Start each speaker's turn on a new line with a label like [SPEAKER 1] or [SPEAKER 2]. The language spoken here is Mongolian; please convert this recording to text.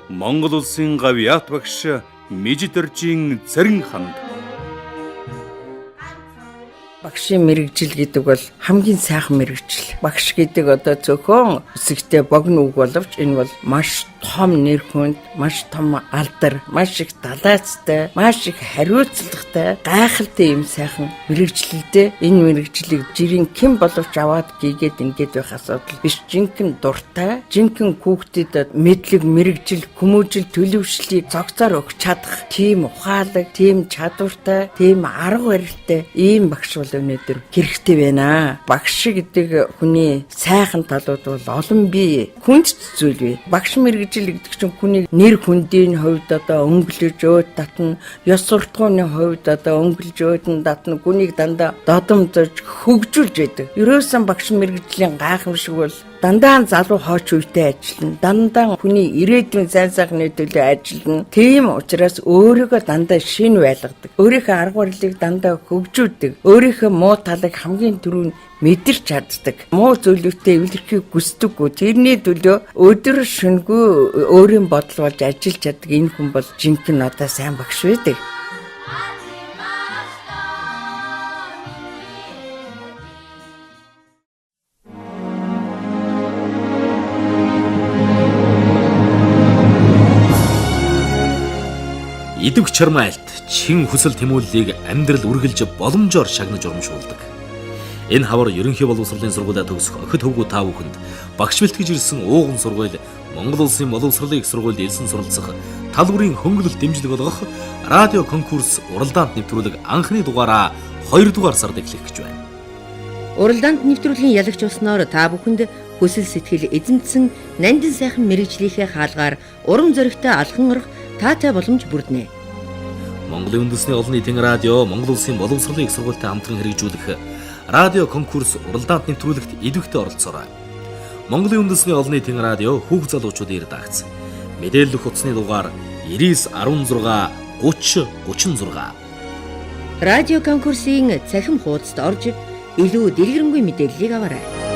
[SPEAKER 1] Монгол улсын гавьяат багш Мижидэржийн Цэрэн ханд.
[SPEAKER 2] Багшийн мэрэгжил гэдэг бол хамгийн сайхан мэрэгжил. Багш гэдэг одоо зөвхөн үсэгтэй богино үг боловч энэ бол маш том нэр хүнд, маш том алдар, маш их далайцтай, маш их хариуцлагатай, гайхалтай юм сайхан мэрэгжлэлтэй. Энэ мэрэгжлийг жирийн хэн боловч аваад гийгээд ингээд байх асуудал биш. Жинхэнэ дуртай, жинхэнэ хүүхдэд мэдлэг, мэрэгжил, хүмүүжил, төлөвшлийг цогцоор өгч чадах тийм ухаалаг, тийм чадвартай, тийм арга барилтай ийм багш өнөөдөр хэрэгтэй байна. Багш гэдэг хүний сайхан талууд бол олон бий. Хүнд зүйл бий. Багш мэрэгжил гэдэг чинь хүний нэр хүндийн хувьд одоо өнгөлөж өөд татна, ёс суртахууны хувьд одоо өнгөлж өөд татна, хүнийг дандаа додомжиж хөгжүүлж яадаг. Ерөөсөн багш мэрэгжлийн гайхамшиг бол дандаа залуу хооч үйтэй ажиллана. Дандаа хүний ирээдүйн сайн сайхны төлөө ажиллана. Тийм учраас өөрийгөө дандаа шин байлгадаг. Өөрийнхөө арга барилыг дандаа хөгжүүлдэг. Өөрийнхөө муу талыг хамгийн түрүүнд мэдэрч чаддаг. Муу зүйлүүтэй эвлэрхийг хүсдэггүй. Тэрний төлөө өдөр шөнөгүй өөрийн бодол болж ажиллаж чаддаг энэ хүн бол жинхэнэ одоо сайн багш байдаг.
[SPEAKER 3] Идэвх чармайлт чин хүсэл тэмүүллийг амьдрал үргэлж боломжоор шагнаж урамшуулдаг. Энэ хавар ерөнхий боловсролын сургуулиа төгсөх охид хөвгүү та бүхэнд багш бэлтгэж ирсэн ууган сургууль Монгол улсын боловсролын их сургуульд ирсэн суралцах тал бүрийн хөнгөлөлт дэмжлэг болгох радио конкурс уралдаанд нэвтрүүлэг анхны дугаараа 2 дугаар сард эхлэх гэж байна.
[SPEAKER 4] Уралдаанд нэвтрүүлгийн ялагч болсноор та бүхэнд хүсэл сэтгэл эзэмдсэн нандин сайхан мэрэгжлийнхээ хаалгаар урам зоригтой алхан орох таатай боломж бүрднэ.
[SPEAKER 3] Монголын үндэсний олон нийтийн радио Монгол улсын боловсролын их сургуультай хамтран хэрэгжүүлэх радио конкурс уралдаанд нэвтрүүлэгт идэвхтэй оролцоорой. Монголын үндэсний олон нийтийн радио хүүг залуучуудын редакц. Мэдээлэл утасны дугаар 99 16 30 36.
[SPEAKER 4] Радио конкурсын цахим хуудасд орж илүү дэлгэрэнгүй мэдээллийг аваарай.